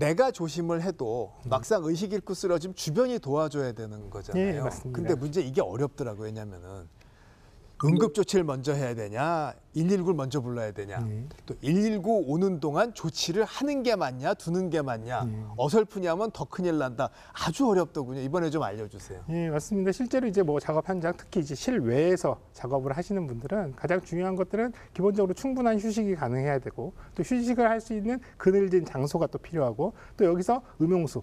내가 조심을 해도 막상 의식 잃고 쓰러지면 주변이 도와줘야 되는 거잖아요. 예, 맞습니다. 근데 문제 이게 어렵더라고요. 왜냐면은 응급조치를 먼저 해야 되냐, 119를 먼저 불러야 되냐, 또 119 오는 동안 조치를 하는 게 맞냐, 두는 게 맞냐, 어설프냐 하면 더 큰일 난다. 아주 어렵더군요. 이번에 좀 알려주세요. 예, 맞습니다. 실제로 이제 뭐 작업 현장, 특히 이제 실외에서 작업을 하시는 분들은 가장 중요한 것들은 기본적으로 충분한 휴식이 가능해야 되고, 또 휴식을 할 수 있는 그늘진 장소가 또 필요하고, 또 여기서 음용수,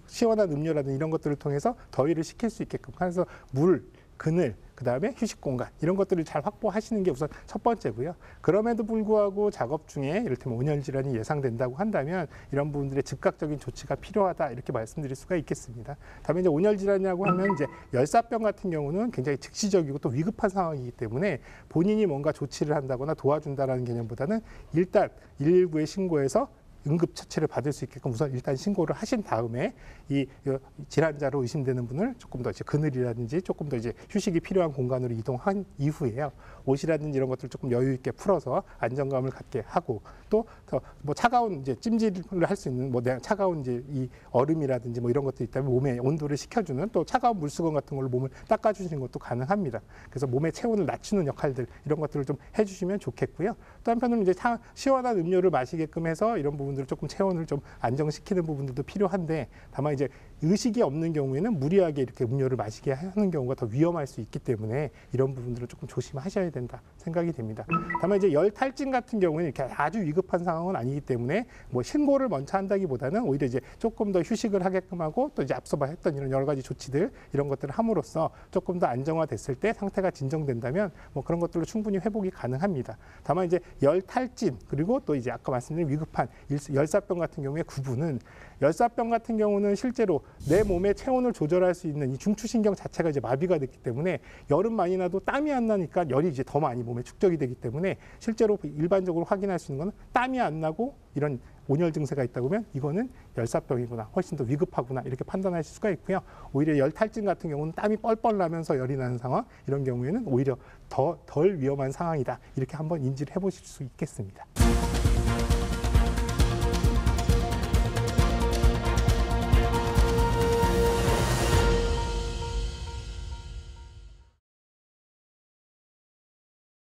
시원한 음료라든지 이런 것들을 통해서 더위를 식힐 수 있게끔, 그래서 물, 그늘, 그다음에 휴식 공간 이런 것들을 잘 확보하시는 게 우선 첫 번째고요. 그럼에도 불구하고 작업 중에 이를테면 온열 질환이 예상된다고 한다면 이런 부분들의 즉각적인 조치가 필요하다 이렇게 말씀드릴 수가 있겠습니다. 다음에 이제 온열 질환이라고 하면 이제 열사병 같은 경우는 굉장히 즉시적이고 또 위급한 상황이기 때문에 본인이 뭔가 조치를 한다거나 도와준다라는 개념보다는 일단 119에 신고해서 응급 처치를 받을 수 있게끔 우선 일단 신고를 하신 다음에 이 질환자로 의심되는 분을 조금 더 이제 그늘이라든지 조금 더 이제 휴식이 필요한 공간으로 이동한 이후에요. 옷이라든지 이런 것들을 조금 여유 있게 풀어서 안정감을 갖게 하고 또 뭐 차가운 이제 찜질을 할 수 있는 뭐 차가운 이제 이 얼음이라든지 뭐 이런 것들이 있다면 몸의 온도를 식혀주는 또 차가운 물수건 같은 걸로 몸을 닦아주시는 것도 가능합니다. 그래서 몸의 체온을 낮추는 역할들 이런 것들을 좀 해주시면 좋겠고요. 또 한편으로는 이제 시원한 음료를 마시게끔 해서 이런 부분들을 조금 체온을 좀 안정시키는 부분들도 필요한데 다만 이제 의식이 없는 경우에는 무리하게 이렇게 음료를 마시게 하는 경우가 더 위험할 수 있기 때문에 이런 부분들을 조금 조심하셔야 된다 생각이 됩니다. 다만 이제 열 탈진 같은 경우에는 이렇게 아주 위급한 상황은 아니기 때문에 뭐 신고를 먼저 한다기보다는 오히려 이제 조금 더 휴식을 하게끔 하고 또 이제 앞서 했던 이런 여러 가지 조치들 이런 것들을 함으로써 조금 더 안정화됐을 때 상태가 진정된다면 뭐 그런 것들로 충분히 회복이 가능합니다. 다만 이제 열 탈진 그리고 또 이제 아까 말씀드린 위급한 열사병 같은 경우에 구분은 열사병 같은 경우는 실제로 내 몸의 체온을 조절할 수 있는 이 중추신경 자체가 이제 마비가 됐기 때문에 열은 많이 나도 땀이 안 나니까 열이 이제 더 많이 몸에 축적이 되기 때문에 실제로 일반적으로 확인할 수 있는 건 땀이 안 나고 이런 온열 증세가 있다고 하면 이거는 열사병이구나 훨씬 더 위급하구나 이렇게 판단하실 수가 있고요. 오히려 열 탈진 같은 경우는 땀이 뻘뻘 나면서 열이 나는 상황 이런 경우에는 오히려 덜 위험한 상황이다 이렇게 한번 인지를 해보실 수 있겠습니다.